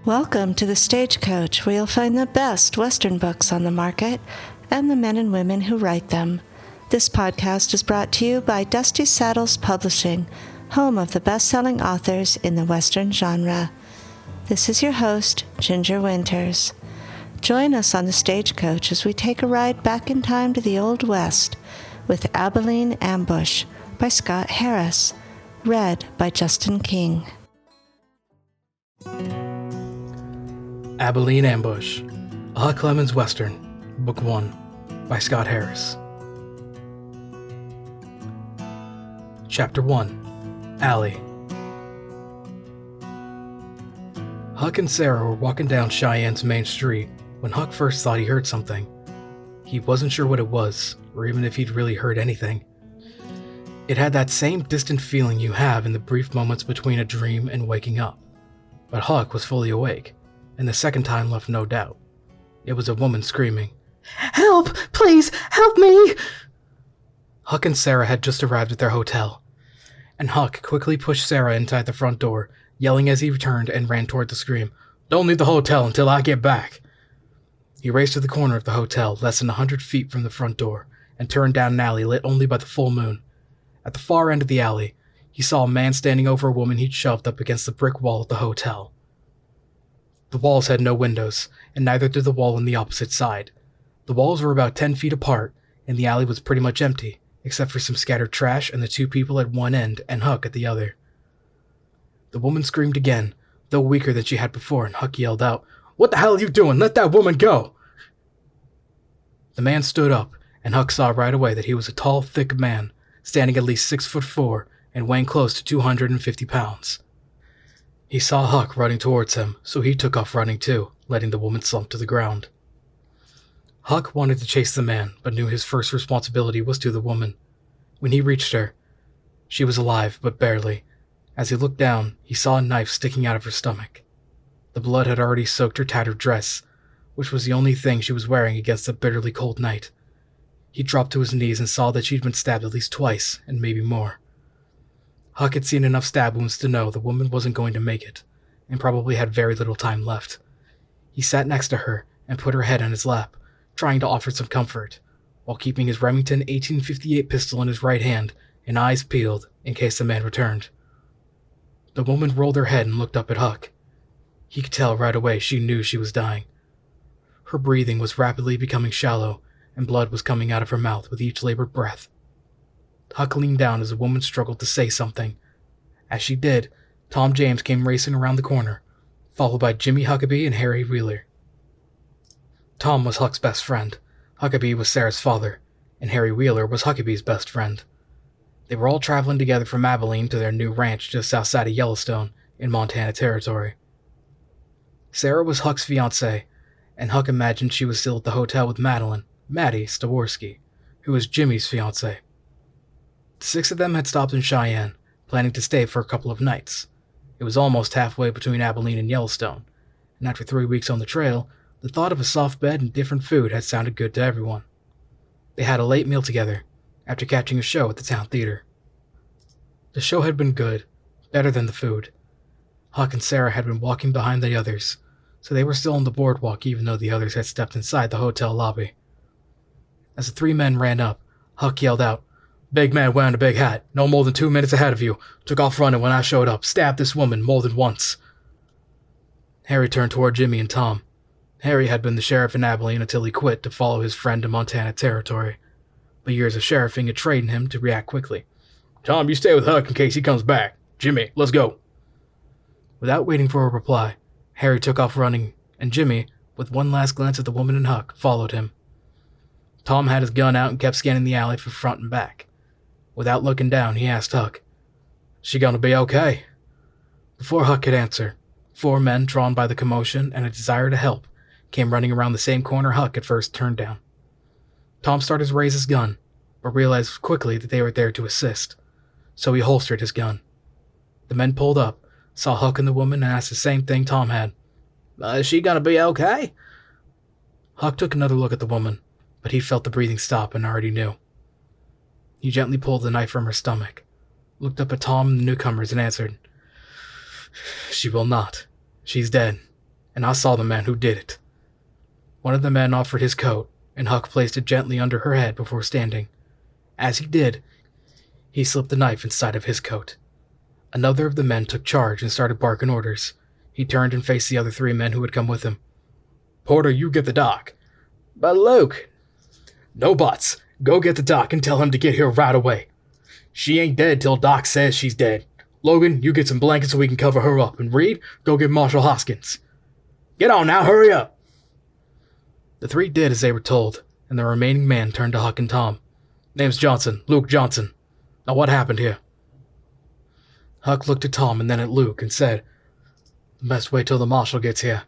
Welcome to the Stagecoach, where you'll find the best Western books on the market and the men and women who write them. This podcast is brought to you by Dusty Saddles Publishing, home of the best-selling authors in the Western genre. This is your host, Ginger Winters. Join us on the Stagecoach as we take a ride back in time to the Old West with Abilene Ambush by Scott Harris, read by Justin King. Abilene Ambush, a Huck Clemons Western, Book 1, by Scott Harris. Chapter 1, Allie. Huck and Sarah were walking down Cheyenne's main street when Huck first thought he heard something. He wasn't sure what it was, or even if he'd really heard anything. It had that same distant feeling you have in the brief moments between a dream and waking up. But Huck was fully awake, and the second time left no doubt. It was a woman screaming, "Help! Please, help me!" Huck and Sarah had just arrived at their hotel, and Huck quickly pushed Sarah inside the front door, yelling as he returned and ran toward the scream, "Don't leave the hotel until I get back!" He raced to the corner of the hotel, less than 100 feet from the front door, and turned down an alley lit only by the full moon. At the far end of the alley, he saw a man standing over a woman he'd shoved up against the brick wall of the hotel. The walls had no windows, and neither did the wall on the opposite side. The walls were about 10 feet apart, and the alley was pretty much empty, except for some scattered trash and the two people at one end and Huck at the other. The woman screamed again, though weaker than she had before, and Huck yelled out, "What the hell are you doing? Let that woman go!" The man stood up, and Huck saw right away that he was a tall, thick man, standing at least 6'4" and weighing close to 250 pounds. He saw Huck running towards him, so he took off running too, letting the woman slump to the ground. Huck wanted to chase the man, but knew his first responsibility was to the woman. When he reached her, she was alive, but barely. As he looked down, he saw a knife sticking out of her stomach. The blood had already soaked her tattered dress, which was the only thing she was wearing against the bitterly cold night. He dropped to his knees and saw that she'd been stabbed at least twice, and maybe more. Huck had seen enough stab wounds to know the woman wasn't going to make it, and probably had very little time left. He sat next to her and put her head on his lap, trying to offer some comfort, while keeping his Remington 1858 pistol in his right hand and eyes peeled in case the man returned. The woman rolled her head and looked up at Huck. He could tell right away she knew she was dying. Her breathing was rapidly becoming shallow, and blood was coming out of her mouth with each labored breath. Huck leaned down as the woman struggled to say something. As she did, Tom James came racing around the corner, followed by Jimmy Huckabee and Harry Wheeler. Tom was Huck's best friend, Huckabee was Sarah's father, and Harry Wheeler was Huckabee's best friend. They were all traveling together from Abilene to their new ranch just outside of Yellowstone, in Montana Territory. Sarah was Huck's fiancée, and Huck imagined she was still at the hotel with Maddie Staworski, who was Jimmy's fiancée. The six of them had stopped in Cheyenne, planning to stay for a couple of nights. It was almost halfway between Abilene and Yellowstone, and after 3 weeks on the trail, the thought of a soft bed and different food had sounded good to everyone. They had a late meal together, after catching a show at the town theater. The show had been good, better than the food. Huck and Sarah had been walking behind the others, so they were still on the boardwalk even though the others had stepped inside the hotel lobby. As the three men ran up, Huck yelled out, "Big man wearing a big hat, no more than 2 minutes ahead of you, took off running when I showed up, stabbed this woman more than once." Harry turned toward Jimmy and Tom. Harry had been the sheriff in Abilene until he quit to follow his friend in Montana Territory, but years of sheriffing had trained him to react quickly. "Tom, you stay with Huck in case he comes back. Jimmy, let's go." Without waiting for a reply, Harry took off running, and Jimmy, with one last glance at the woman and Huck, followed him. Tom had his gun out and kept scanning the alley for front and back. Without looking down, he asked Huck, "She gonna be okay?" Before Huck could answer, 4 men, drawn by the commotion and a desire to help, came running around the same corner Huck had first turned down. Tom started to raise his gun, but realized quickly that they were there to assist, so he holstered his gun. The men pulled up, saw Huck and the woman, and asked the same thing Tom had. "Is she gonna be okay?" Huck took another look at the woman, but he felt the breathing stop and already knew. He gently pulled the knife from her stomach, looked up at Tom and the newcomers, and answered, "She will not. She's dead. and I saw the man who did it." One of the men offered his coat, and Huck placed it gently under her head before standing. As he did, he slipped the knife inside of his coat. Another of the men took charge and started barking orders. He turned and faced the other 3 men who had come with him. "Porter, you get the doc." "But Luke..." "No buts. Go get the doc and tell him to get here right away. She ain't dead till Doc says she's dead. Logan, you get some blankets so we can cover her up. And Reed, go get Marshal Hoskins. Get on now, hurry up." The 3 did as they were told, and the remaining man turned to Huck and Tom. "Name's Johnson, Luke Johnson. Now what happened here?" Huck looked at Tom and then at Luke and said, "Best wait till the Marshal gets here.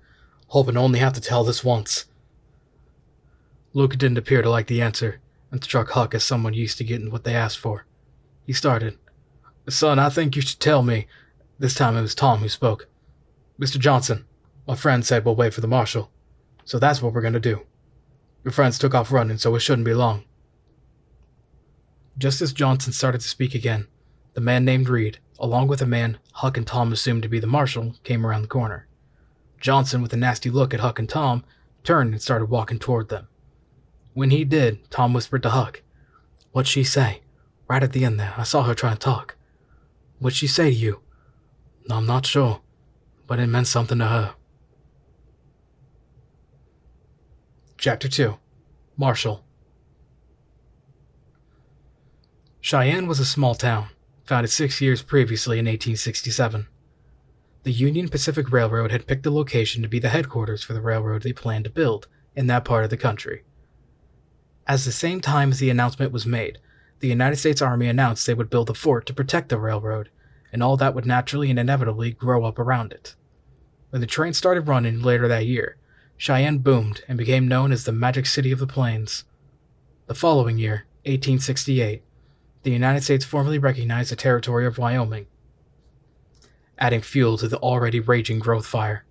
Hoping to only have to tell this once." Luke didn't appear to like the answer, and struck Huck as someone used to getting what they asked for. He started, "Son, I think you should tell me." This time it was Tom who spoke. "Mr. Johnson, my friend said we'll wait for the Marshal, so that's what we're going to do. Your friends took off running, so it shouldn't be long." Just as Johnson started to speak again, the man named Reed, along with a man Huck and Tom assumed to be the Marshal, came around the corner. Johnson, with a nasty look at Huck and Tom, turned and started walking toward them. When he did, Tom whispered to Huck, "What'd she say? Right at the end there, I saw her trying to talk. What'd she say to you?" "I'm not sure, but it meant something to her." Chapter 2. Marshal. Cheyenne was a small town, founded 6 years previously in 1867. The Union Pacific Railroad had picked the location to be the headquarters for the railroad they planned to build in that part of the country. At the same time as the announcement was made, the United States Army announced they would build a fort to protect the railroad, and all that would naturally and inevitably grow up around it. When the train started running later that year, Cheyenne boomed and became known as the Magic City of the Plains. The following year, 1868, the United States formally recognized the territory of Wyoming, adding fuel to the already raging growth fire.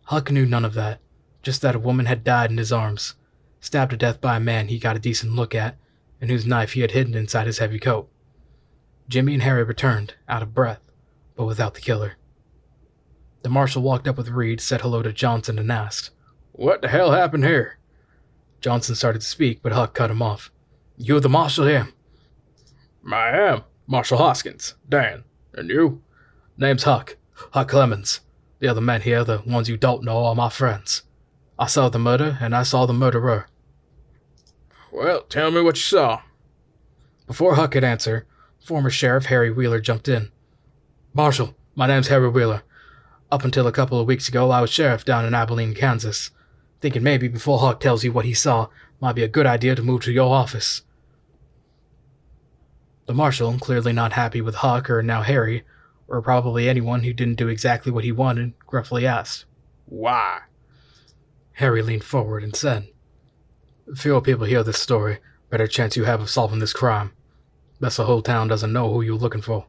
Huck knew none of that, just that a woman had died in his arms, stabbed to death by a man he got a decent look at, and whose knife he had hidden inside his heavy coat. Jimmy and Harry returned, out of breath, but without the killer. The Marshal walked up with Reed, said hello to Johnson, and asked, "What the hell happened here?" Johnson started to speak, but Huck cut him off. "You the Marshal here?" "I am. Marshal Hoskins. Dan. And you?" "Name's Huck. Huck Clemons. The other men here, the ones you don't know, are my friends. I saw the murder, and I saw the murderer." "Well, tell me what you saw." Before Huck could answer, former Sheriff Harry Wheeler jumped in. "Marshal, my name's Harry Wheeler. Up until a couple of weeks ago, I was sheriff down in Abilene, Kansas. Thinking maybe before Huck tells you what he saw, might be a good idea to move to your office." The Marshal, clearly not happy with Huck or now Harry, or probably anyone who didn't do exactly what he wanted, gruffly asked, "Why?" Harry leaned forward and said, "Fewer people hear this story, better chance you have of solving this crime. Best the whole town doesn't know who you're looking for."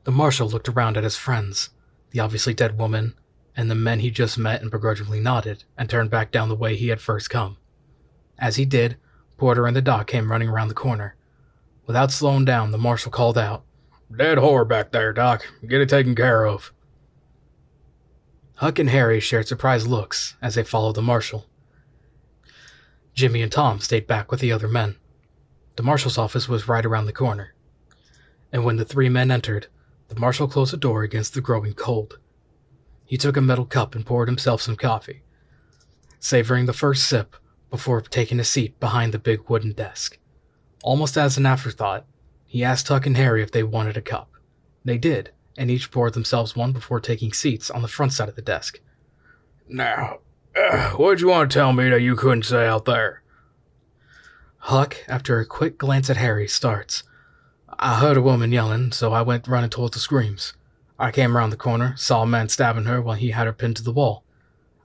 The Marshal looked around at his friends, the obviously dead woman, and the men he just met, and begrudgingly nodded, and turned back down the way he had first come. As he did, Porter and the doc came running around the corner. Without slowing down, the Marshal called out, "Dead whore back there, Doc. Get it taken care of." Huck and Harry shared surprised looks as they followed the Marshal. Jimmy and Tom stayed back with the other men. The Marshal's office was right around the corner. And when the 3 men entered, the Marshal closed the door against the growing cold. He took a metal cup and poured himself some coffee, savoring the first sip before taking a seat behind the big wooden desk. Almost as an afterthought, he asked Huck and Harry if they wanted a cup. They did, and each poured themselves one before taking seats on the front side of the desk. "Now, what'd you want to tell me that you couldn't say out there?" Huck, after a quick glance at Harry, starts, "I heard a woman yelling, so I went running towards the screams. I came around the corner, saw a man stabbing her while he had her pinned to the wall.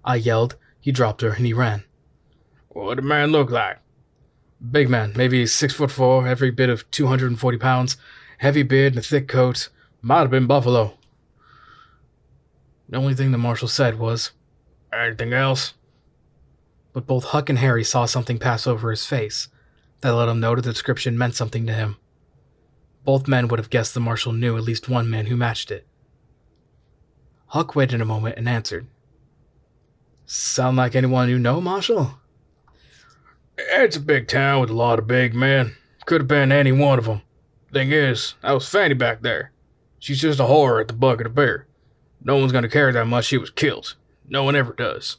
I yelled, he dropped her, and he ran." "What did the man look like?" "Big man, maybe 6'4", every bit of 240 pounds, heavy beard and a thick coat. Might have been Buffalo." The only thing the Marshal said was, "Anything else?" But both Huck and Harry saw something pass over his face that let him know the description meant something to him. Both men would have guessed the Marshal knew at least one man who matched it. Huck waited a moment and answered. Sound like anyone you know, Marshal? It's a big town with a lot of big men. Could have been any one of them. Thing is, that was Fanny back there. She's just a whore at the bucket of beer. No one's gonna care that much she was killed. No one ever does.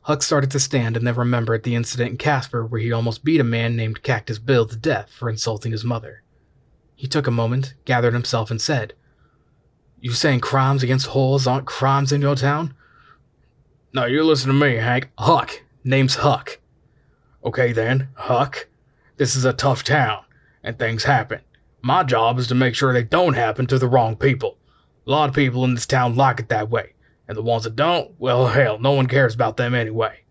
Huck started to stand and then remembered the incident in Casper where he almost beat a man named Cactus Bill to death for insulting his mother. He took a moment, gathered himself, and said, You saying crimes against whores aren't crimes in your town? Now you listen to me, Hank. Huck. Name's Huck. Okay then, Huck. This is a tough town, and things happen. My job is to make sure they don't happen to the wrong people. A lot of people in this town like it that way, and the ones that don't, well, hell, no one cares about them anyway.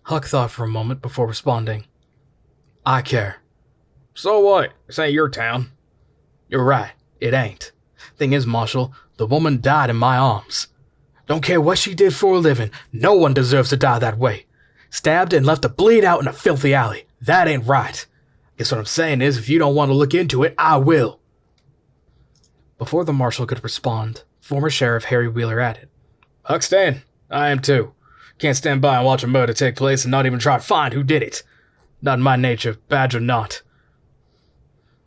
Huck thought for a moment before responding. I care. So what? This ain't your town. You're right, it ain't. Thing is, Marshal, the woman died in my arms. Don't care what she did for a living, no one deserves to die that way. Stabbed and left to bleed out in a filthy alley. That ain't right. Guess what I'm saying is, if you don't want to look into it, I will. Before the Marshal could respond, former Sheriff Harry Wheeler added, Huck Stan, I am too. Can't stand by and watch a murder take place and not even try to find who did it. Not in my nature, badge or not.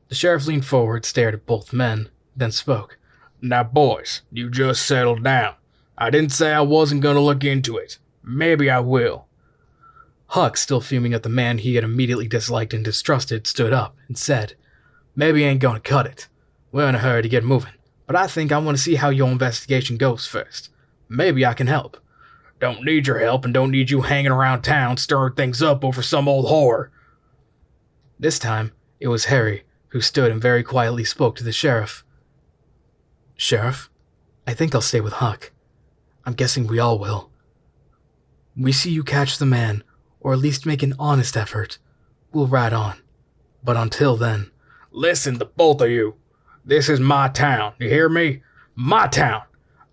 The sheriff leaned forward, stared at both men, then spoke. Now boys, you just settle down. I didn't say I wasn't going to look into it. Maybe I will. Huck, still fuming at the man he had immediately disliked and distrusted, stood up and said, Maybe I ain't gonna cut it. We're in a hurry to get moving, but I think I want to see how your investigation goes first. Maybe I can help. Don't need your help and don't need you hanging around town stirring things up over some old whore. This time, it was Harry, who stood and very quietly spoke to the sheriff. Sheriff, I think I'll stay with Huck. I'm guessing we all will. We see you catch the man, or at least make an honest effort. We'll ride on. But until then... Listen, the both of you. This is my town, you hear me? My town.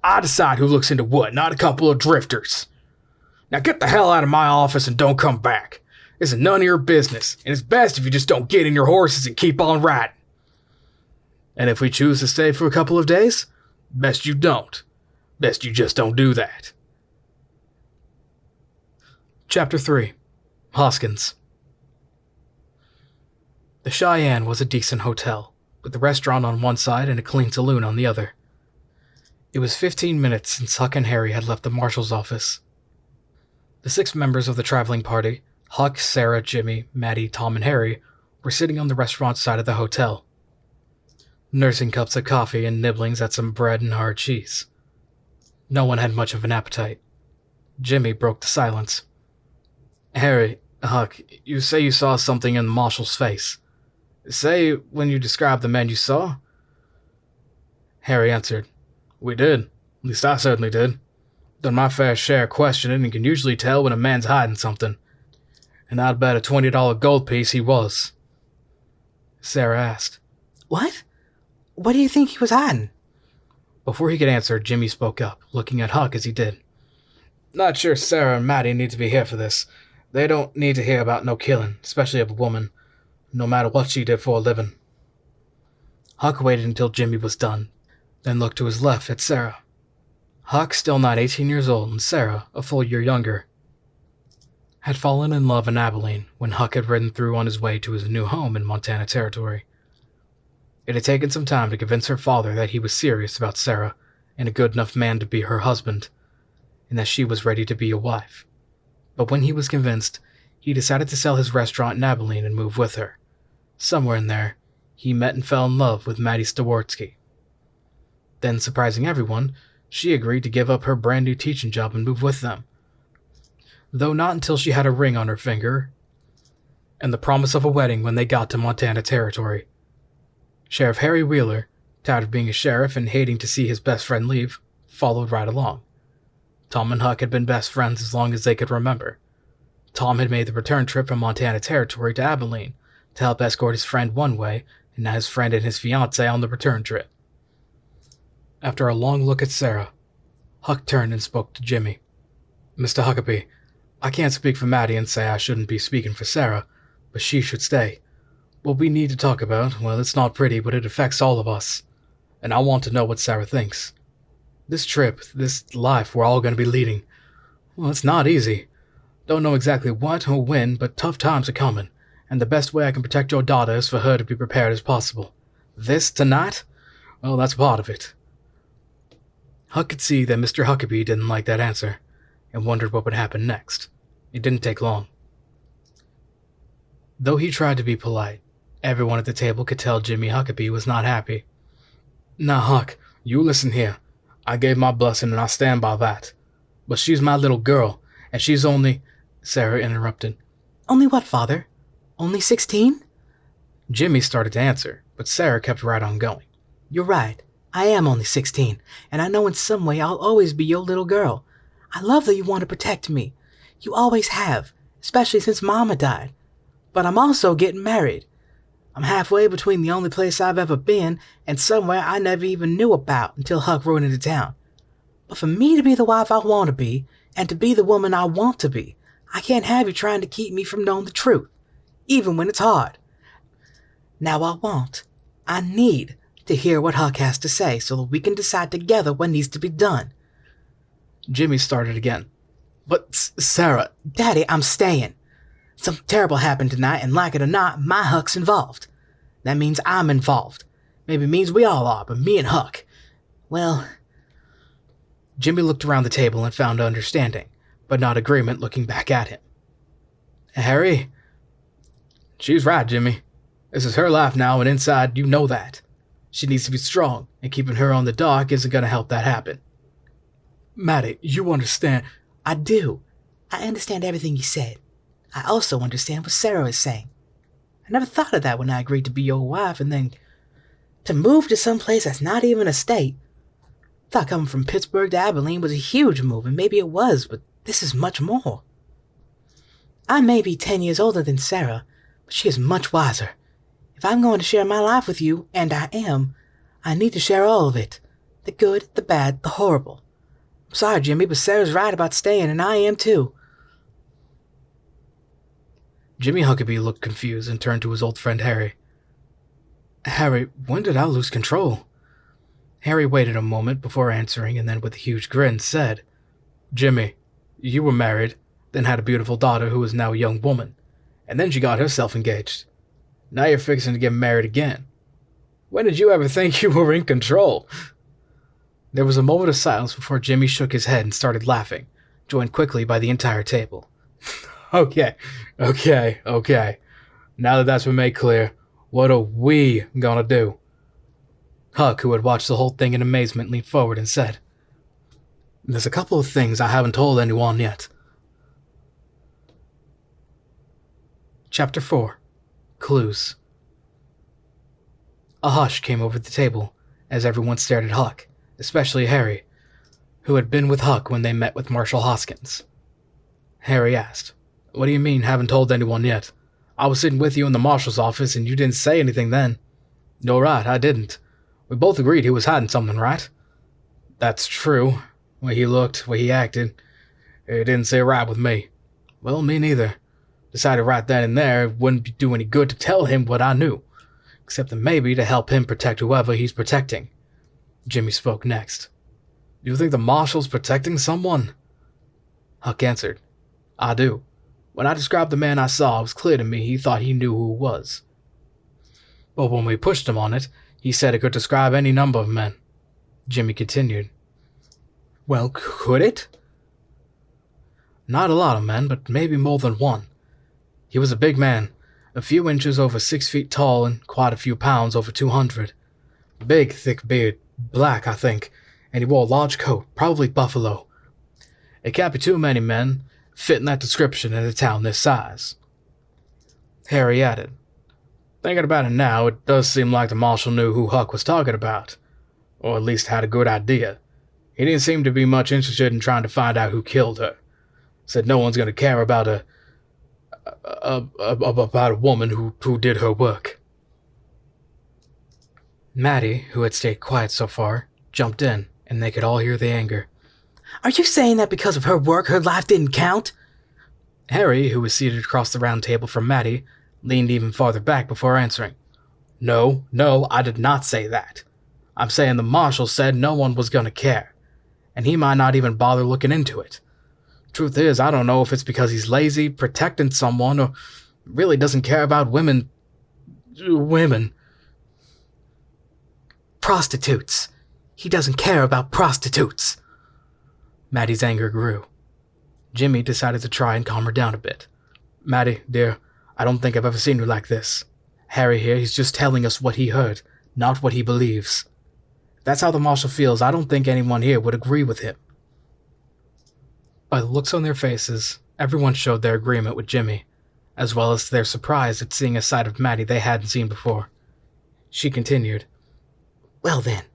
I decide who looks into what, not a couple of drifters. Now get the hell out of my office and don't come back. This is none of your business, and it's best if you just don't get in your horses and keep on riding. And if we choose to stay for a couple of days? Best you don't. Best you just don't do that. Chapter 3. Hoskins. The Cheyenne was a decent hotel, with a restaurant on one side and a clean saloon on the other. It was 15 minutes since Huck and Harry had left the Marshal's office. The 6 members of the traveling party, Huck, Sarah, Jimmy, Maddie, Tom, and Harry, were sitting on the restaurant side of the hotel, nursing cups of coffee and nibblings at some bread and hard cheese. No one had much of an appetite. Jimmy broke the silence. Harry, Huck, you say you saw something in the Marshal's face. Say when you described the men you saw. Harry answered, We did. At least I certainly did. Done my fair share of questioning and can usually tell when a man's hiding something. And I'd bet a $20 gold piece he was. Sarah asked, What? What do you think he was hiding? Before he could answer, Jimmy spoke up, looking at Huck as he did. Not sure Sarah and Maddie need to be here for this. They don't need to hear about no killing, especially of a woman, no matter what she did for a living. Huck waited until Jimmy was done, then looked to his left at Sarah. Huck, still not 18 years old, and Sarah, a full year younger, had fallen in love in Abilene when Huck had ridden through on his way to his new home in Montana Territory. It had taken some time to convince her father that he was serious about Sarah and a good enough man to be her husband, and that she was ready to be a wife. But when he was convinced, he decided to sell his restaurant in Abilene and move with her. Somewhere in there, he met and fell in love with Maddie Staworski. Then, surprising everyone, she agreed to give up her brand new teaching job and move with them, though not until she had a ring on her finger and the promise of a wedding when they got to Montana Territory. Sheriff Harry Wheeler, tired of being a sheriff and hating to see his best friend leave, followed right along. Tom and Huck had been best friends as long as they could remember. Tom had made the return trip from Montana Territory to Abilene to help escort his friend one way, and now his friend and his fiancée on the return trip. After a long look at Sarah, Huck turned and spoke to Jimmy. Mr. Huckabee, I can't speak for Maddie and say I shouldn't be speaking for Sarah, but she should stay. What we need to talk about, well, it's not pretty, but it affects all of us. and I want to know what Sarah thinks. This trip, this life we're all going to be leading, well, it's not easy. Don't know exactly what or when, but tough times are coming, and the best way I can protect your daughter is for her to be prepared as possible. This tonight? Well, that's part of it. Huck could see that Mr. Huckabee didn't like that answer, and wondered what would happen next. It didn't take long. Though he tried to be polite, everyone at the table could tell Jimmy Huckabee was not happy. Now, Huck, you listen here. I gave my blessing and I stand by that. But she's my little girl, and she's only... Sarah interrupted. Only what, Father? Only 16? Jimmy started to answer, but Sarah kept right on going. You're right. I am only 16, and I know in some way I'll always be your little girl. I love that you want to protect me. You always have, especially since Mama died. But I'm also getting married. I'm halfway between the only place I've ever been and somewhere I never even knew about until Huck rode into town. But for me to be the wife I want to be, and to be the woman I want to be, I can't have you trying to keep me from knowing the truth, even when it's hard. Now I need to hear what Huck has to say so that we can decide together what needs to be done. Jimmy started again. But, Sarah... Daddy, I'm staying. Something terrible happened tonight, and like it or not, my Huck's involved. That means I'm involved. Maybe it means we all are, but me and Huck... Well... Jimmy looked around the table and found understanding, but not agreement looking back at him. Harry? She's right, Jimmy. This is her life now, and inside, you know that. She needs to be strong, and keeping her on the dock isn't going to help that happen. Maddie, you understand. I do. I understand everything you said. I also understand what Sarah is saying. I never thought of that when I agreed to be your wife, and then to move to some place that's not even a state. Thought coming from Pittsburgh to Abilene was a huge move, and maybe it was, but this is much more. I may be 10 years older than Sarah, but she is much wiser. If I'm going to share my life with you, and I am, I need to share all of it. The good, the bad, the horrible. I'm sorry, Jimmy, but Sarah's right about staying, and I am too. Jimmy Huckabee looked confused and turned to his old friend Harry. Harry, when did I lose control? Harry waited a moment before answering, and then with a huge grin said, Jimmy, you were married, then had a beautiful daughter who is now a young woman, and then she got herself engaged. Now you're fixing to get married again. When did you ever think you were in control? There was a moment of silence before Jimmy shook his head and started laughing, joined quickly by the entire table. Okay. Now that that's been made clear, what are we gonna do? Huck, who had watched the whole thing in amazement, leaned forward and said, There's a couple of things I haven't told anyone yet. Chapter 4. Clues. A hush came over the table as everyone stared at Huck, especially Harry, who had been with Huck when they met with Marshal Hoskins. Harry asked, What do you mean, haven't told anyone yet? I was sitting with you in the Marshal's office and you didn't say anything then. No, right, I didn't. We both agreed he was hiding something, right? That's true. Way he looked, way he acted, it didn't sit right with me. Well, me neither. Decided right then and there it wouldn't do any good to tell him what I knew, except that maybe to help him protect whoever he's protecting. Jimmy spoke next. Do you think the Marshal's protecting someone? Huck answered. I do. When I described the man I saw, it was clear to me he thought he knew who it was. But when we pushed him on it, he said it could describe any number of men. Jimmy continued. Well, could it? Not a lot of men, but maybe more than one. He was a big man, a few inches over 6 feet tall and quite a few pounds over 200. Big, thick beard, black, I think, and he wore a large coat, probably buffalo. It can't be too many men fitting that description in a town this size. Harry added, Thinking about it now, it does seem like the Marshal knew who Huck was talking about, or at least had a good idea. He didn't seem to be much interested in trying to find out who killed her. Said no one's going to care about a woman who did her work. Maddie, who had stayed quiet so far, jumped in, and they could all hear the anger. Are you saying that because of her work, her life didn't count? Harry, who was seated across the round table from Maddie, leaned even farther back before answering. No, I did not say that. I'm saying the marshal said no one was gonna care, and he might not even bother looking into it. Truth is, I don't know if it's because he's lazy, protecting someone, or really doesn't care about women. Prostitutes. He doesn't care about prostitutes. Maddie's anger grew. Jimmy decided to try and calm her down a bit. Maddie, dear, I don't think I've ever seen you like this. Harry here, he's just telling us what he heard, not what he believes. If that's how the marshal feels, I don't think anyone here would agree with him. By the looks on their faces, everyone showed their agreement with Jimmy, as well as their surprise at seeing a side of Maddie they hadn't seen before. She continued, Well then,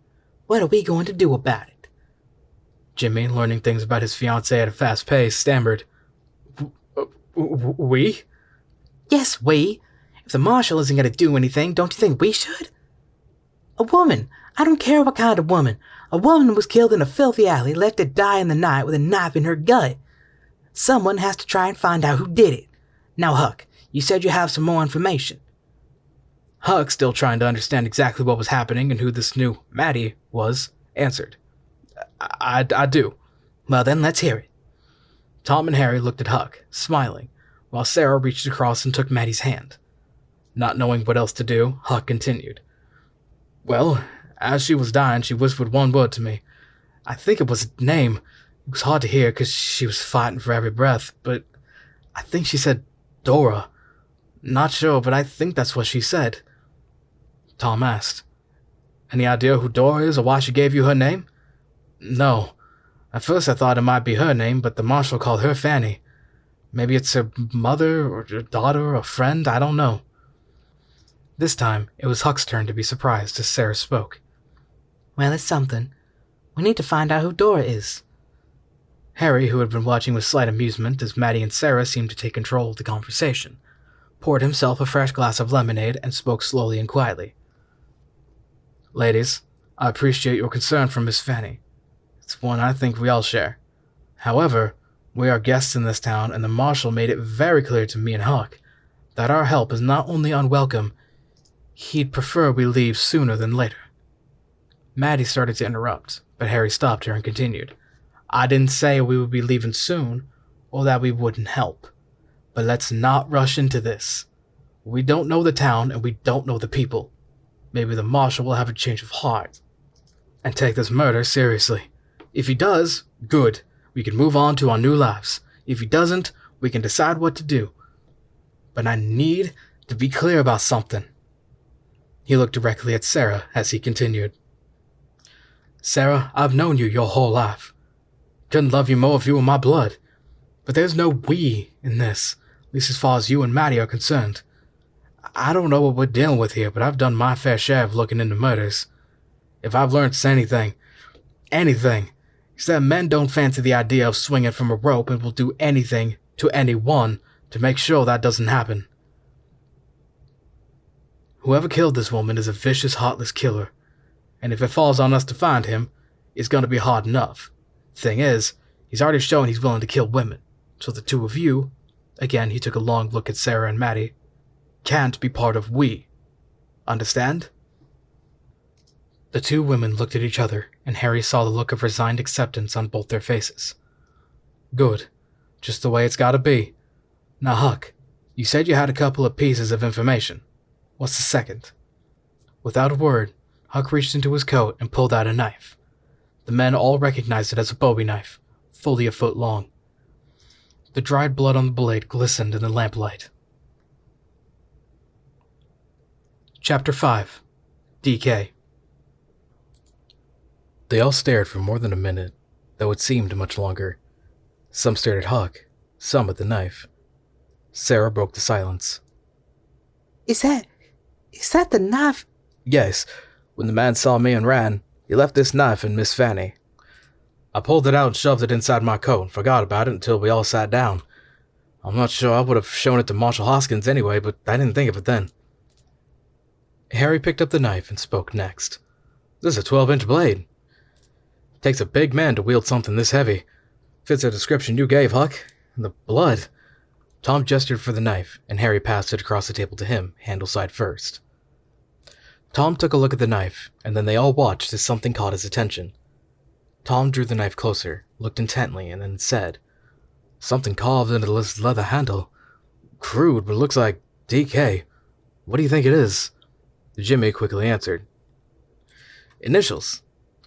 what are we going to do about it? Jimmy, learning things about his fiancée at a fast pace, stammered, We? Yes, we. If the marshal isn't going to do anything, don't you think we should? A woman. I don't care what kind of woman. A woman was killed in a filthy alley, left to die in the night with a knife in her gut. Someone has to try and find out who did it. Now, Huck, you said you have some more information. Huck, still trying to understand exactly what was happening and who this new Maddie was, answered, I do. Well then, let's hear it. Tom and Harry looked at Huck, smiling, while Sarah reached across and took Maddie's hand. Not knowing what else to do, Huck continued. Well, as she was dying, she whispered one word to me. I think it was a name. It was hard to hear because she was fighting for every breath, but I think she said Dora. Not sure, but I think that's what she said. Tom asked, Any idea who Dora is or why she gave you her name? No. At first I thought it might be her name, but the marshal called her Fanny. Maybe it's her mother or her daughter or friend, I don't know. This time, it was Huck's turn to be surprised as Sarah spoke. Well, it's something. We need to find out who Dora is. Harry, who had been watching with slight amusement as Maddie and Sarah seemed to take control of the conversation, poured himself a fresh glass of lemonade and spoke slowly and quietly. Ladies, I appreciate your concern for Miss Fanny. It's one I think we all share. However, we are guests in this town, and the marshal made it very clear to me and Huck that our help is not only unwelcome, he'd prefer we leave sooner than later. Maddie started to interrupt, but Harry stopped her and continued. I didn't say we would be leaving soon, or that we wouldn't help. But let's not rush into this. We don't know the town, and we don't know the people. Maybe the marshal will have a change of heart and take this murder seriously. If he does, good. We can move on to our new lives. If he doesn't, we can decide what to do. But I need to be clear about something. He looked directly at Sarah as he continued. Sarah, I've known you your whole life. Couldn't love you more if you were my blood. But there's no we in this, at least as far as you and Maddie are concerned. I don't know what we're dealing with here, but I've done my fair share of looking into murders. If I've learned anything, it's that men don't fancy the idea of swinging from a rope and will do anything to anyone to make sure that doesn't happen. Whoever killed this woman is a vicious, heartless killer, and if it falls on us to find him, it's going to be hard enough. Thing is, he's already shown he's willing to kill women, so the two of you, again he took a long look at Sarah and Maddie, can't be part of we. Understand? The two women looked at each other, and Harry saw the look of resigned acceptance on both their faces. Good. Just the way it's gotta be. Now, Huck, you said you had a couple of pieces of information. What's the second? Without a word, Huck reached into his coat and pulled out a knife. The men all recognized it as a Bowie knife, fully a foot long. The dried blood on the blade glistened in the lamplight. Chapter 5. DK. They all stared for more than a minute, though it seemed much longer. Some stared at Huck, some at the knife. Sarah broke the silence. Is that the knife? Yes. When the man saw me and ran, he left this knife in Miss Fanny. I pulled it out and shoved it inside my coat and forgot about it until we all sat down. I'm not sure I would have shown it to Marshal Hoskins anyway, but I didn't think of it then. Harry picked up the knife and spoke next. This is a 12-inch blade. Takes a big man to wield something this heavy. Fits the description you gave, Huck. And the blood. Tom gestured for the knife, and Harry passed it across the table to him, handle side first. Tom took a look at the knife, and then they all watched as something caught his attention. Tom drew the knife closer, looked intently, and then said, "Something carved into this leather handle. Crude, but it looks like DK. What do you think it is?" Jimmy quickly answered, "Initials.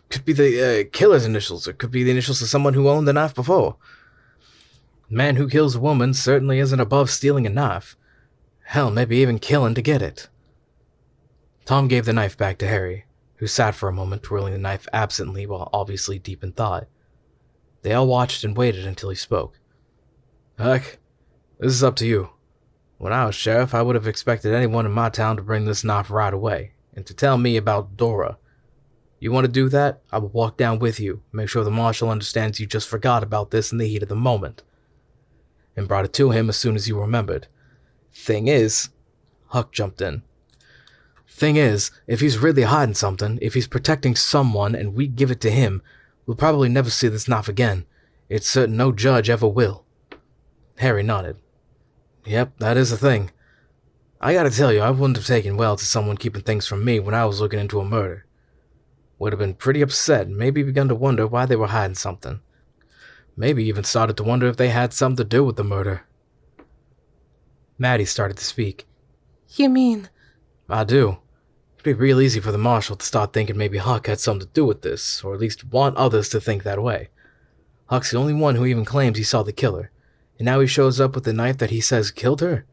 Could be the killer's initials, or could be the initials of someone who owned the knife before. The man who kills a woman certainly isn't above stealing a knife. Hell, maybe even killing to get it." Tom gave the knife back to Harry, who sat for a moment twirling the knife absently while obviously deep in thought. They all watched and waited until he spoke. "Huck, this is up to you. When I was sheriff, I would have expected anyone in my town to bring this knife right away, and to tell me about Dora. You want to do that? I will walk down with you, make sure the Marshal understands you just forgot about this in the heat of the moment, and brought it to him as soon as you remembered. Thing is," Huck jumped in, "thing is, if he's really hiding something, if he's protecting someone and we give it to him, we'll probably never see this knife again. It's certain no judge ever will." Harry nodded. "Yep, that is the thing. I gotta tell you, I wouldn't have taken well to someone keeping things from me when I was looking into a murder. Would have been pretty upset and maybe begun to wonder why they were hiding something. Maybe even started to wonder if they had something to do with the murder." Maddie started to speak. You mean? "I do. It'd be real easy for the Marshal to start thinking maybe Huck had something to do with this, or at least want others to think that way. Huck's the only one who even claims he saw the killer, and now he shows up with the knife that he says killed her.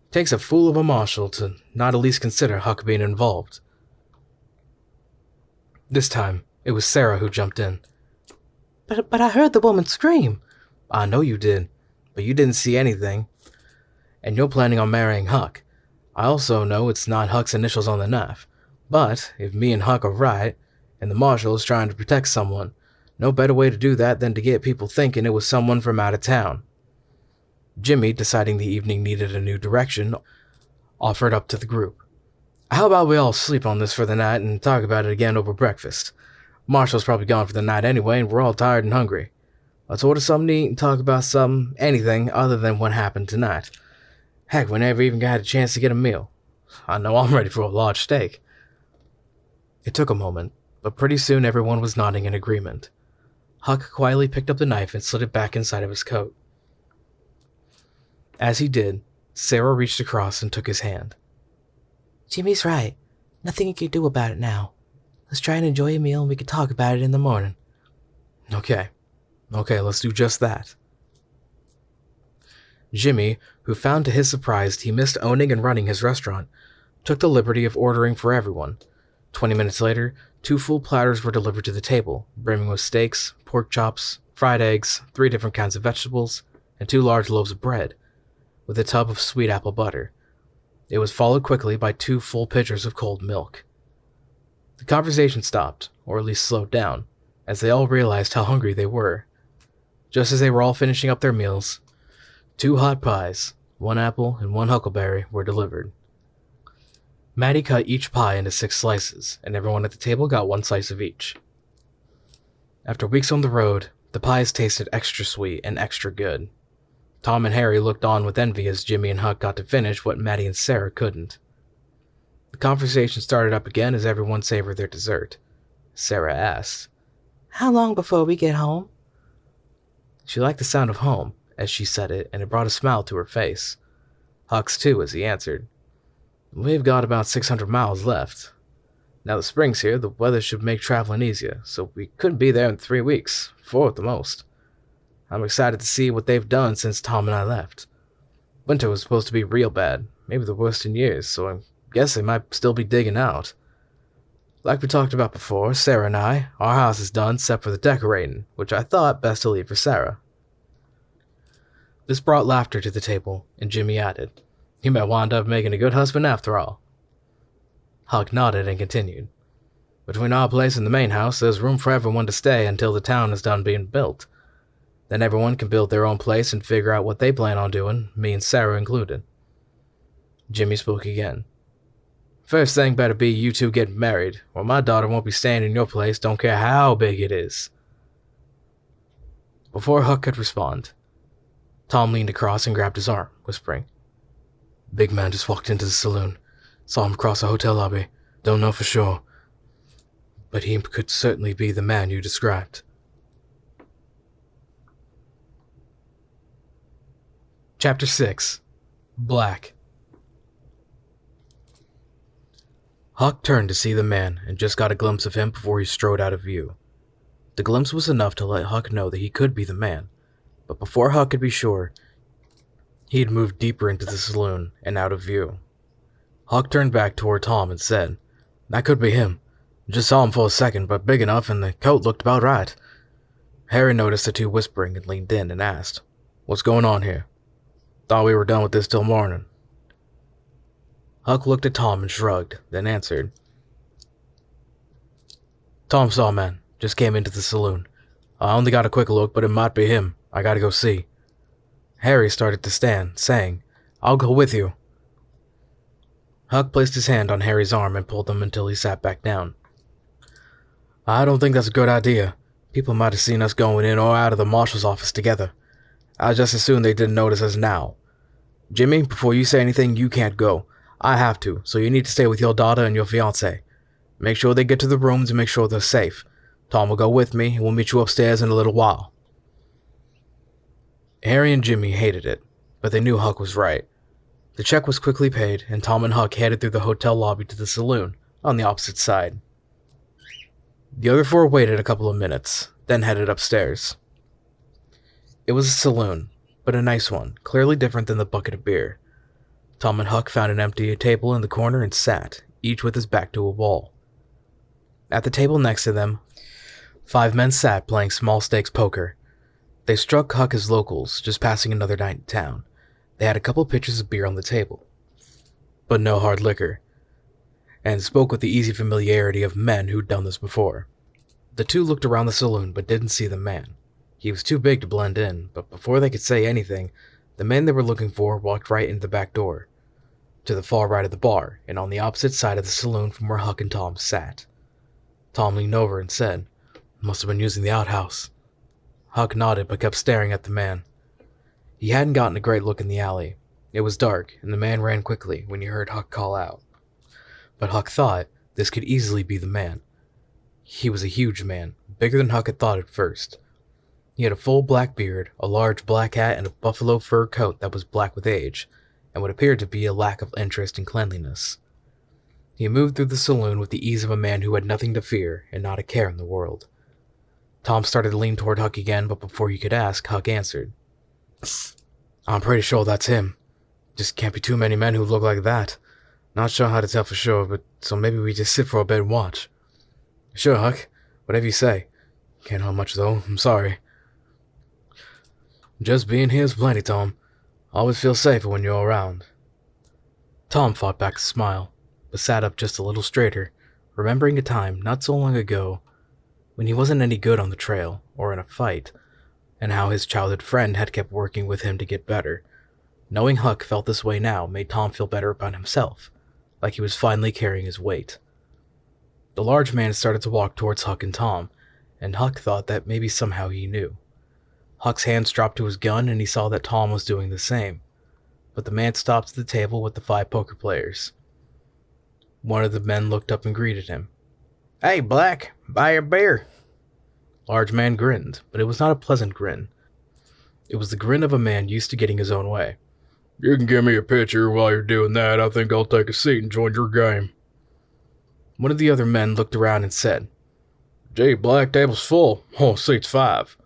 It takes a fool of a Marshal to not at least consider Huck being involved." This time, it was Sarah who jumped in. But I heard the woman scream." "I know you did, but you didn't see anything. And you're planning on marrying Huck. I also know it's not Huck's initials on the knife, but if me and Huck are right, and the Marshal is trying to protect someone, no better way to do that than to get people thinking it was someone from out of town." Jimmy, deciding the evening needed a new direction, offered up to the group. "How about we all sleep on this for the night and talk about it again over breakfast? Marshall's probably gone for the night anyway, and we're all tired and hungry. Let's order something to eat and talk about anything other than what happened tonight. Heck, we never even got a chance to get a meal. I know I'm ready for a large steak." It took a moment, but pretty soon everyone was nodding in agreement. Huck quietly picked up the knife and slid it back inside of his coat. As he did, Sarah reached across and took his hand. Jimmy's right. Nothing you can do about it now. Let's try and enjoy a meal and we can talk about it in the morning." Okay, let's do just that." Jimmy, who found to his surprise he missed owning and running his restaurant, took the liberty of ordering for everyone. 20 minutes later, 2 full platters were delivered to the table, brimming with steaks, pork chops, fried eggs, 3 different kinds of vegetables, and 2 large loaves of bread, with a tub of sweet apple butter. It was followed quickly by 2 full pitchers of cold milk. The conversation stopped, or at least slowed down, as they all realized how hungry they were. Just as they were all finishing up their meals, 2 hot pies, 1 apple and 1 huckleberry, were delivered. Maddie cut each pie into 6 slices, and everyone at the table got 1 slice of each. After weeks on the road, the pies tasted extra sweet and extra good. Tom and Harry looked on with envy as Jimmy and Huck got to finish what Maddie and Sarah couldn't. The conversation started up again as everyone savored their dessert. Sarah asked, "How long before we get home?" She liked the sound of home as she said it, and it brought a smile to her face. Huck's too, as he answered, "We've got about 600 miles left. Now the spring's here, the weather should make traveling easier, so we couldn't be there in 3 weeks, 4 at the most. I'm excited to see what they've done since Tom and I left. Winter was supposed to be real bad, maybe the worst in years, so I guess they might still be digging out. Like we talked about before, Sarah and I, our house is done except for the decorating, which I thought best to leave for Sarah." This brought laughter to the table, and Jimmy added, "You might wind up making a good husband after all." Huck nodded and continued, "Between our place and the main house, there's room for everyone to stay until the town is done being built. Then everyone can build their own place and figure out what they plan on doing, me and Sarah included." Jimmy spoke again. "First thing better be you 2 getting married, or my daughter won't be staying in your place, don't care how big it is." Before Huck could respond, Tom leaned across and grabbed his arm, whispering, "Big man just walked into the saloon. Saw him cross the hotel lobby. Don't know for sure, but he could certainly be the man you described. Chapter 6. Black. Huck turned to see the man and just got a glimpse of him before he strode out of view. The glimpse was enough to let Huck know that he could be the man, but before Huck could be sure, he had moved deeper into the saloon and out of view. Huck turned back toward Tom and said, "That could be him. Just saw him for a second, but big enough and the coat looked about right." Harry noticed the two whispering and leaned in and asked, "What's going on here? Thought we were done with this till morning." Huck looked at Tom and shrugged, then answered, "Tom saw a man. Just came into the saloon. I only got a quick look, but it might be him. I gotta go see." Harry started to stand, saying, "I'll go with you." Huck placed his hand on Harry's arm and pulled him until he sat back down. "I don't think that's a good idea. People might have seen us going in or out of the Marshal's office together. I just assume they didn't notice us now. Jimmy, before you say anything, you can't go. I have to, so you need to stay with your daughter and your fiancée. Make sure they get to the rooms and make sure they're safe. Tom will go with me, and we'll meet you upstairs in a little while." Harry and Jimmy hated it, but they knew Huck was right. The check was quickly paid, and Tom and Huck headed through the hotel lobby to the saloon, on the opposite side. The other four waited a couple of minutes, then headed upstairs. It was a saloon, but a nice one, clearly different than the bucket of beer. Tom and Huck found an empty table in the corner and sat, each with his back to a wall. At the table next to them, 5 men sat playing small stakes poker. They struck Huck as locals, just passing another night in town. They had a couple pitchers of beer on the table, but no hard liquor, and spoke with the easy familiarity of men who'd done this before. The two looked around the saloon but didn't see the man. He was too big to blend in, but before they could say anything, the man they were looking for walked right into the back door, to the far right of the bar, and on the opposite side of the saloon from where Huck and Tom sat. Tom leaned over and said, "Must have been using the outhouse." Huck nodded but kept staring at the man. He hadn't gotten a great look in the alley. It was dark, and the man ran quickly when he heard Huck call out. But Huck thought this could easily be the man. He was a huge man, bigger than Huck had thought at first. He had a full black beard, a large black hat, and a buffalo fur coat that was black with age, and what appeared to be a lack of interest in cleanliness. He moved through the saloon with the ease of a man who had nothing to fear and not a care in the world. Tom started to lean toward Huck again, but before he could ask, Huck answered, "I'm pretty sure that's him. Just can't be too many men who look like that. Not sure how to tell for sure, but so maybe we just sit for a bit and watch." "Sure, Huck. Whatever you say. Can't help much, though. I'm sorry." "Just being here is plenty, Tom. Always feel safer when you're around." Tom fought back a smile, but sat up just a little straighter, remembering a time not so long ago when he wasn't any good on the trail or in a fight, and how his childhood friend had kept working with him to get better. Knowing Huck felt this way now made Tom feel better about himself, like he was finally carrying his weight. The large man started to walk towards Huck and Tom, and Huck thought that maybe somehow he knew. Huck's hands dropped to his gun, and he saw that Tom was doing the same, but the man stopped at the table with the 5 poker players. One of the men looked up and greeted him. "Hey, Black, buy a beer." Large man grinned, but it was not a pleasant grin. It was the grin of a man used to getting his own way. "You can give me a pitcher. While you're doing that, I think I'll take a seat and join your game." One of the other men looked around and said, "Gee, Black, table's full. Oh, seat's 5.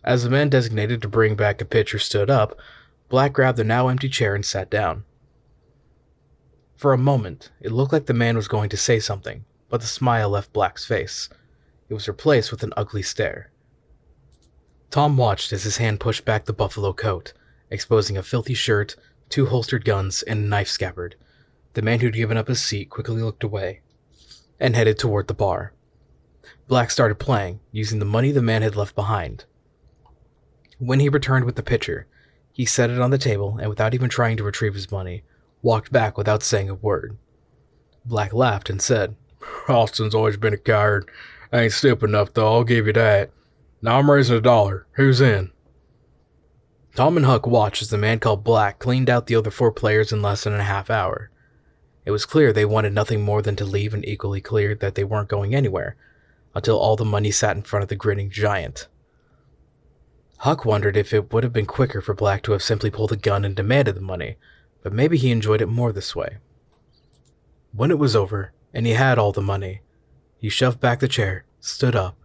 As the man designated to bring back a pitcher stood up, Black grabbed the now empty chair and sat down. For a moment, it looked like the man was going to say something, but the smile left Black's face. It was replaced with an ugly stare. Tom watched as his hand pushed back the buffalo coat, exposing a filthy shirt, 2 holstered guns, and a knife scabbard. The man who'd given up his seat quickly looked away and headed toward the bar. Black started playing, using the money the man had left behind. When he returned with the pitcher, he set it on the table and, without even trying to retrieve his money, walked back without saying a word. Black laughed and said, "Austin's always been a coward. Ain't stupid enough, though, I'll give you that. Now I'm raising $1. Who's in?" Tom and Huck watched as the man called Black cleaned out the other 4 players in less than a half hour. It was clear they wanted nothing more than to leave, and equally clear that they weren't going anywhere until all the money sat in front of the grinning giant. Huck wondered if it would have been quicker for Black to have simply pulled a gun and demanded the money, but maybe he enjoyed it more this way. When it was over, and he had all the money, he shoved back the chair, stood up,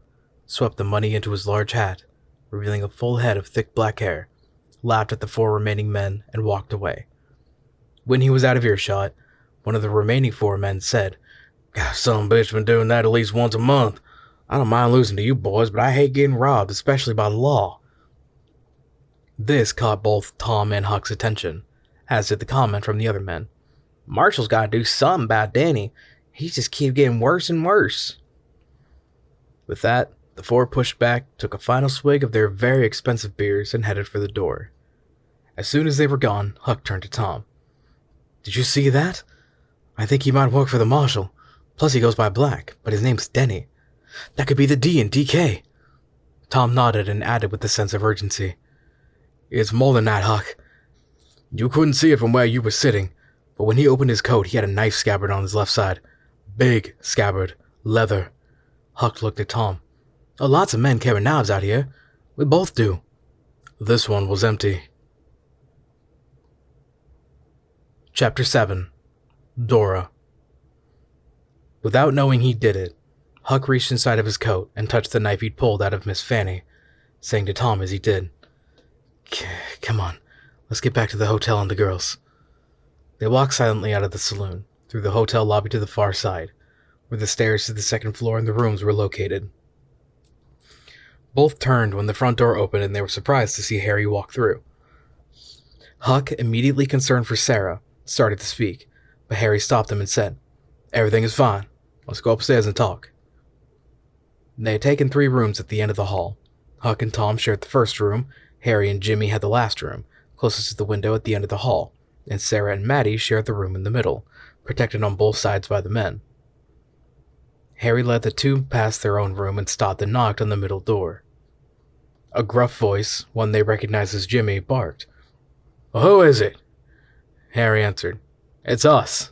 swept the money into his large hat, revealing a full head of thick black hair, laughed at the 4 remaining men, and walked away. When he was out of earshot, one of the remaining 4 men said, "God, some bitch been doing that at least once a month. I don't mind losing to you boys, but I hate getting robbed, especially by the law." This caught both Tom and Huck's attention, as did the comment from the other men. "Marshal's got to do something about Danny. He just keeps getting worse and worse." With that, the 4 pushed back, took a final swig of their very expensive beers, and headed for the door. As soon as they were gone, Huck turned to Tom. "Did you see that? I think he might work for the Marshal. Plus he goes by Black, but his name's Denny. That could be the D in DK." Tom nodded and added with a sense of urgency, "It's more than that, Huck. You couldn't see it from where you were sitting, but when he opened his coat, he had a knife scabbard on his left side. Big scabbard, leather." Huck looked at Tom. "Oh, lots of men carry knives out here. We both do." This one was empty. Chapter 7. Dora. Without knowing he did it, Huck reached inside of his coat and touched the knife he'd pulled out of Miss Fanny, saying to Tom as he did, "Come on, let's get back to the hotel and the girls." They walked silently out of the saloon, through the hotel lobby to the far side, where the stairs to the second floor and the rooms were located. Both turned when the front door opened, and they were surprised to see Harry walk through. Huck, immediately concerned for Sarah, started to speak, but Harry stopped him and said, "Everything is fine. Let's go upstairs and talk." They had taken 3 rooms at the end of the hall. Huck and Tom shared the first room, Harry and Jimmy had the last room, closest to the window at the end of the hall, and Sarah and Maddie shared the room in the middle, protected on both sides by the men. Harry led the 2 past their own room and stopped and knocked on the middle door. A gruff voice, one they recognized as Jimmy, barked. "Well, who is it?" Harry answered, "It's us."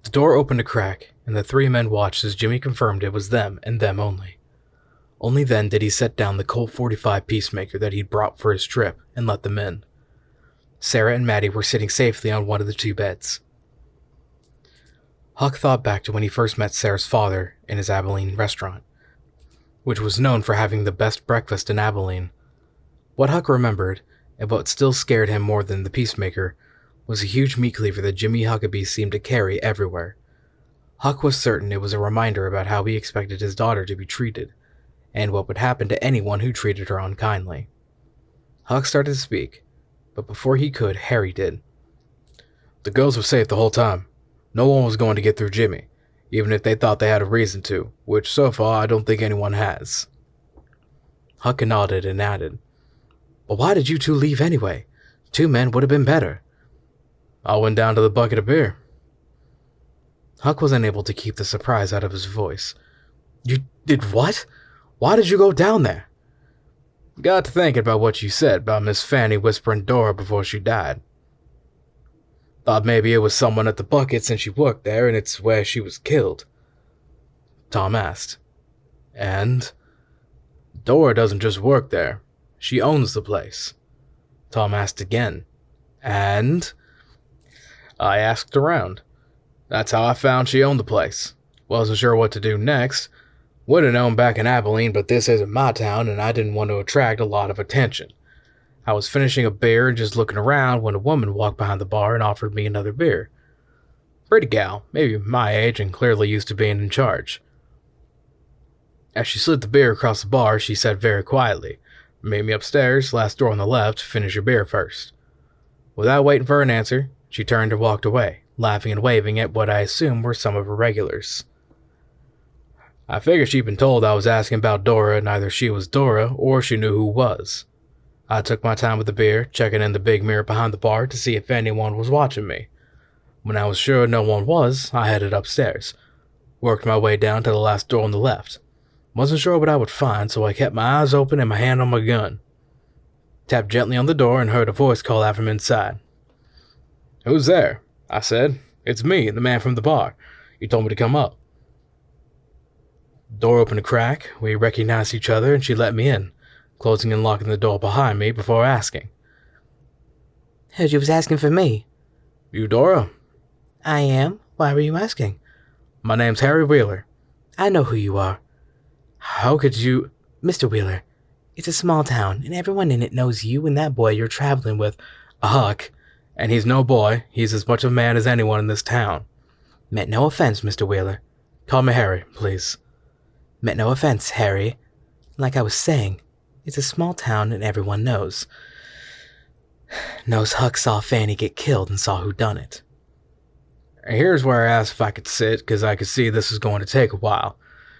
The door opened a crack, and the 3 men watched as Jimmy confirmed it was them and them only. Only then did he set down the Colt .45 Peacemaker that he'd brought for his trip and let them in. Sarah and Maddie were sitting safely on one of the 2 beds. Huck thought back to when he first met Sarah's father in his Abilene restaurant, which was known for having the best breakfast in Abilene. What Huck remembered, and what still scared him more than the Peacemaker, was a huge meat cleaver that Jimmy Huckabee seemed to carry everywhere. Huck was certain it was a reminder about how he expected his daughter to be treated, and what would happen to anyone who treated her unkindly. Huck started to speak, but before he could, Harry did. "The girls were safe the whole time. No one was going to get through Jimmy, even if they thought they had a reason to, which so far I don't think anyone has." Huck nodded and added, "But why did you 2 leave anyway? 2 men would have been better." "I went down to the bucket of beer." Huck was unable to keep the surprise out of his voice. "You did what? Why did you go down there?" "Got to thinking about what you said about Miss Fanny whispering Dora before she died. Thought maybe it was someone at the bucket since she worked there and it's where she was killed." Tom asked, "And?" "Dora doesn't just work there. She owns the place." Tom asked again, "And?" "I asked around. That's how I found she owned the place. Wasn't sure what to do next. Would have known back in Abilene, but this isn't my town and I didn't want to attract a lot of attention. I was finishing a beer and just looking around when a woman walked behind the bar and offered me another beer. Pretty gal, maybe my age and clearly used to being in charge. As she slid the beer across the bar, she said very quietly, 'Meet me upstairs, last door on the left, finish your beer first.' Without waiting for an answer, she turned and walked away, laughing and waving at what I assumed were some of her regulars. I figured she'd been told I was asking about Dora and either she was Dora or she knew who was. I took my time with the beer, checking in the big mirror behind the bar to see if anyone was watching me. When I was sure no one was, I headed upstairs, worked my way down to the last door on the left. Wasn't sure what I would find, so I kept my eyes open and my hand on my gun. Tapped gently on the door and heard a voice call out from inside. 'Who's there? I said. It's me, the man from the bar. You told me to come up. Door opened a crack. We recognized each other and she let me in, closing and locking the door behind me before asking. Heard you was asking for me. You Dora? I am. Why were you asking? My name's Harry Wheeler. I know who you are. How could you... Mr. Wheeler, it's a small town, and everyone in it knows you and that boy you're traveling with, A Huck. And he's no boy. He's as much a man as anyone in this town. Meant no offense, Mr. Wheeler. Call me Harry, please. Meant no offense, Harry. Like I was saying, it's a small town and everyone knows. Knows Huck saw Fanny get killed and saw who done it. Here's where I asked if I could sit, because I could see this was going to take a while.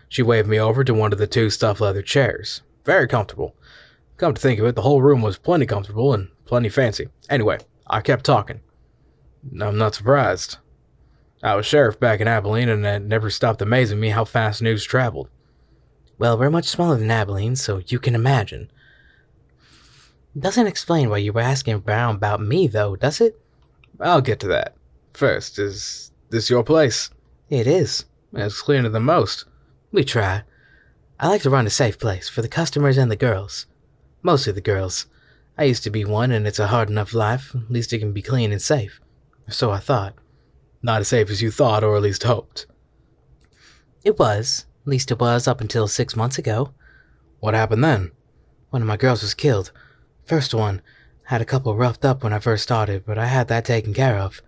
She waved me over to one of the 2 stuffed leather chairs. Very comfortable. Come to think of it, the whole room was plenty comfortable and plenty fancy. Anyway, I kept talking. I'm not surprised. I was sheriff back in Abilene, and it never stopped amazing me how fast news traveled. Well, we're much smaller than Abilene, so you can imagine. Doesn't explain why you were asking around about me, though, does it? I'll get to that. First, is this your place? It is. It's cleaner than most. We try. I like to run a safe place for the customers and the girls. Mostly the girls. I used to be one, and it's a hard enough life. At least it can be clean and safe. So I thought. Not as safe as you thought, or at least hoped. It was. At least it was up until 6 months ago. What happened then? One of my girls was killed. First one. Had a couple roughed up when I first started, but I had that taken care of.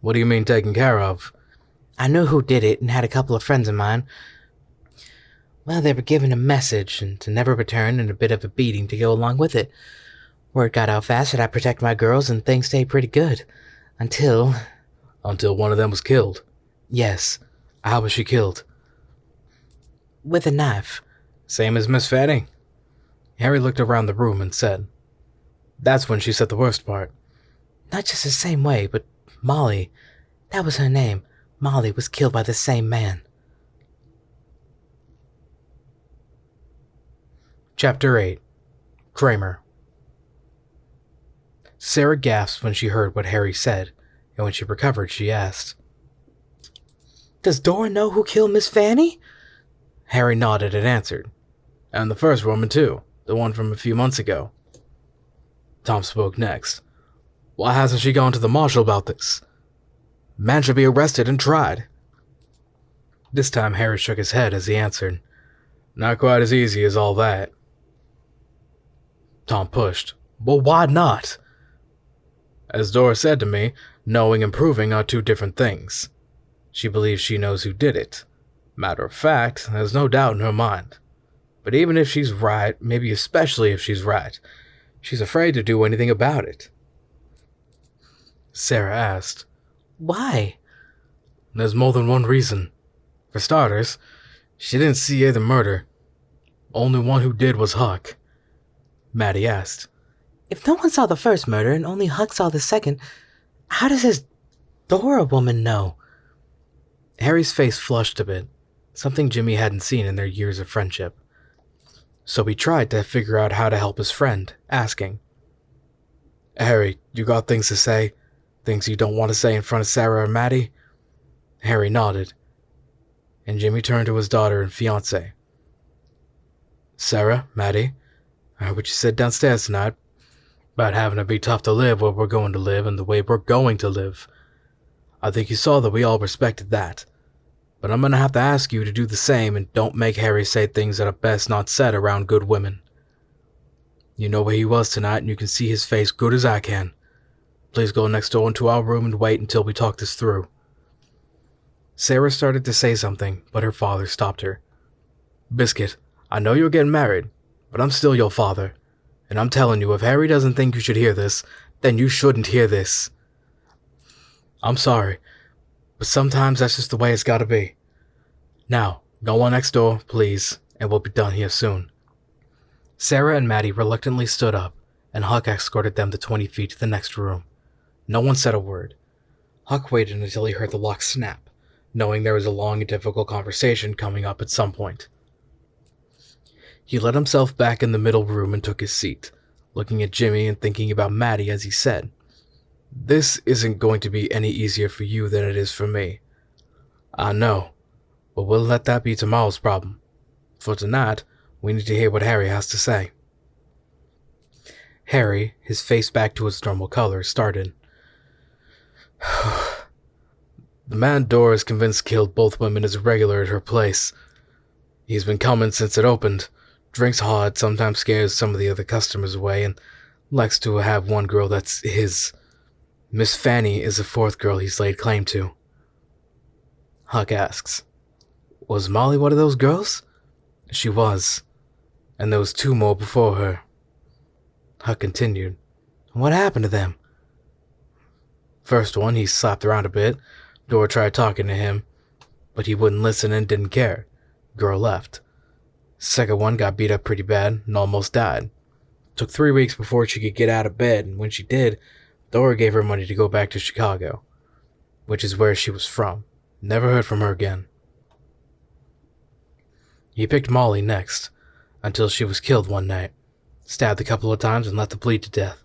What do you mean taken care of? I knew who did it and had a couple of friends of mine. Well, they were given a message and to never return and a bit of a beating to go along with it. Word got out fast that I protect my girls and things stayed pretty good. Until one of them was killed? Yes. How was she killed? With a knife. Same as Miss Fanny? Harry looked around the room and said, That's when she said the worst part. Not just the same way, but Molly. That was her name. Molly was killed by the same man. Chapter 8. Kramer. Sarah gasped when she heard what Harry said, and when she recovered, she asked, Does Dora know who killed Miss Fanny? Harry nodded and answered, And the first woman, too, the one from a few months ago. Tom spoke next. Why hasn't she gone to the Marshal about this? Man should be arrested and tried. This time Harry shook his head as he answered, Not quite as easy as all that. Tom pushed. Well, why not? As Dora said to me, knowing and proving are 2 different things. She believes she knows who did it. Matter of fact, there's no doubt in her mind. But even if she's right, maybe especially if she's right, she's afraid to do anything about it. Sarah asked, Why? There's more than one reason. For starters, she didn't see either murder. Only one who did was Huck. Maddie asked, If no one saw the first murder and only Huck saw the second, how does this Dora woman know? Harry's face flushed a bit, something Jimmy hadn't seen in their years of friendship. So he tried to figure out how to help his friend, asking, Harry, you got things to say? Things you don't want to say in front of Sarah or Maddie? Harry nodded, and Jimmy turned to his daughter and fiancée. Sarah, Maddie, I heard what you said downstairs tonight about having to be tough to live where we're going to live and the way we're going to live. I think you saw that we all respected that. But I'm going to have to ask you to do the same and don't make Harry say things that are best not said around good women. You know where he was tonight and you can see his face good as I can. Please go next door into our room and wait until we talk this through. Sarah started to say something, but her father stopped her. Biscuit, I know you're getting married, but I'm still your father. And I'm telling you, if Harry doesn't think you should hear this, then you shouldn't hear this. I'm sorry, but sometimes that's just the way it's gotta be. Now, go on next door, please, and we'll be done here soon. Sarah and Maddie reluctantly stood up, and Huck escorted them to 20 feet to the next room. No one said a word. Huck waited until he heard the lock snap, knowing there was a long and difficult conversation coming up at some point. He let himself back in the middle room and took his seat, looking at Jimmy and thinking about Maddie as he said, This isn't going to be any easier for you than it is for me. I know, but we'll let that be tomorrow's problem. For tonight, we need to hear what Harry has to say. Harry, his face back to its normal color, started. The man Dora is convinced killed both women is a regular at her place. He's been coming since it opened, drinks hard, sometimes scares some of the other customers away, and likes to have one girl that's his. Miss Fanny is the fourth girl he's laid claim to. Huck asks, Was Molly one of those girls? She was, and there was 2 more before her. Huck continued, What happened to them? First one, he slapped around a bit. Dora tried talking to him, but he wouldn't listen and didn't care. Girl left. Second one got beat up pretty bad and almost died. Took 3 weeks before she could get out of bed, and when she did, Dora gave her money to go back to Chicago, which is where she was from. Never heard from her again. He picked Molly next, until she was killed one night, stabbed a couple of times and left to bleed to death.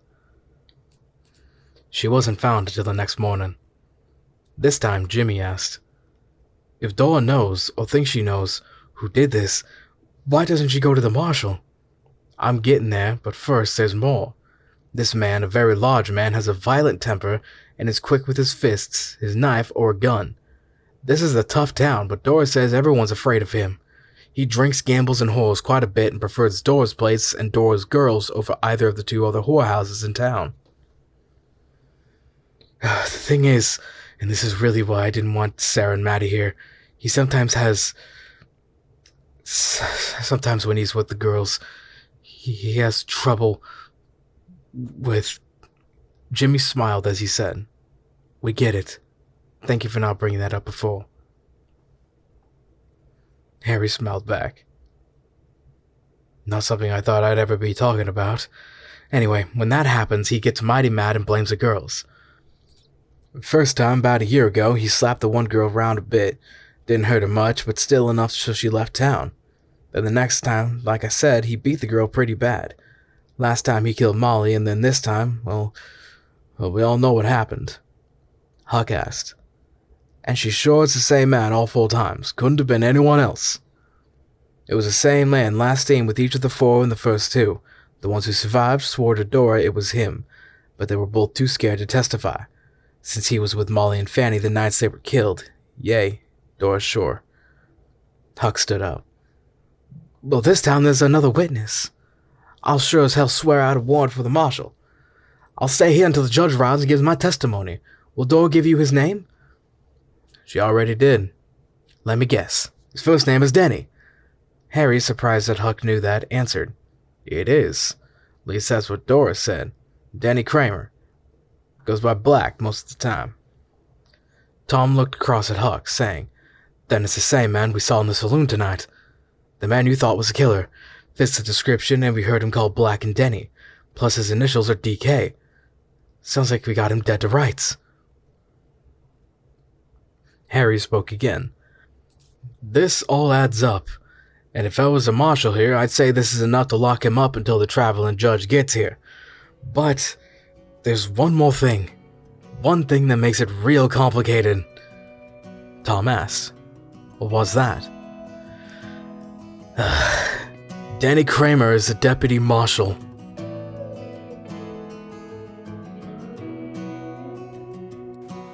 She wasn't found until the next morning. This time, Jimmy asked, If Dora knows, or thinks she knows, who did this, why doesn't she go to the Marshal? I'm getting there, but first there's more. This man, a very large man, has a violent temper and is quick with his fists, his knife, or a gun. This is a tough town, but Dora says everyone's afraid of him. He drinks, gambles, and whores quite a bit and prefers Dora's place and Dora's girls over either of the 2 other whorehouses in town. The thing is, and this is really why I didn't want Sarah and Maddie here, he sometimes when he's with the girls, he has trouble with... Jimmy smiled as he said, We get it. Thank you for not bringing that up before. Harry smiled back. Not something I thought I'd ever be talking about. Anyway, when that happens, he gets mighty mad and blames the girls. First time, about a year ago, he slapped the one girl around a bit. Didn't hurt her much, but still enough so she left town. Then the next time, like I said, he beat the girl pretty bad. Last time he killed Molly, and then this time, well, we all know what happened. Huck asked. And she's sure it's the same man all 4 times. Couldn't have been anyone else. It was the same man last seen with each of the 4 in the first 2. The ones who survived swore to Dora it was him, but they were both too scared to testify, since he was with Molly and Fanny the nights they were killed. Yay, Dora's sure. Huck stood up. Well, this time there's another witness. I'll sure as hell swear out a warrant for the Marshal. I'll stay here until the judge arrives and gives my testimony. Will Dora give you his name? She already did. Let me guess. His first name is Denny. Harry, surprised that Huck knew that, answered, It is. At least that's what Dora said. Denny Kramer. Goes by Black most of the time. Tom looked across at Huck, saying, Then it's the same man we saw in the saloon tonight. The man you thought was the killer. Fits the description, and we heard him called Black and Denny. Plus his initials are DK. Sounds like we got him dead to rights. Harry spoke again. This all adds up, and if I was a marshal here, I'd say this is enough to lock him up until the traveling judge gets here. But there's one more thing. One thing that makes it real complicated. Tom asked, What was that? Danny Kramer is the deputy marshal.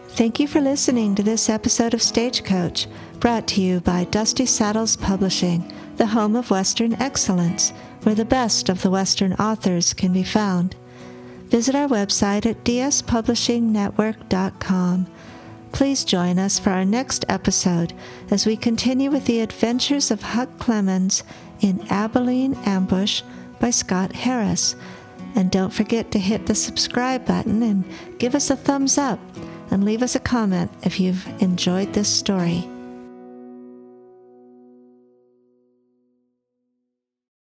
Thank you for listening to this episode of Stagecoach, brought to you by Dusty Saddles Publishing, the home of Western excellence, where the best of the Western authors can be found. Visit our website at dspublishingnetwork.com. Please join us for our next episode as we continue with the adventures of Huck Clemons in Abilene Ambush by Scott Harris. And don't forget to hit the subscribe button and give us a thumbs up, and leave us a comment if you've enjoyed this story.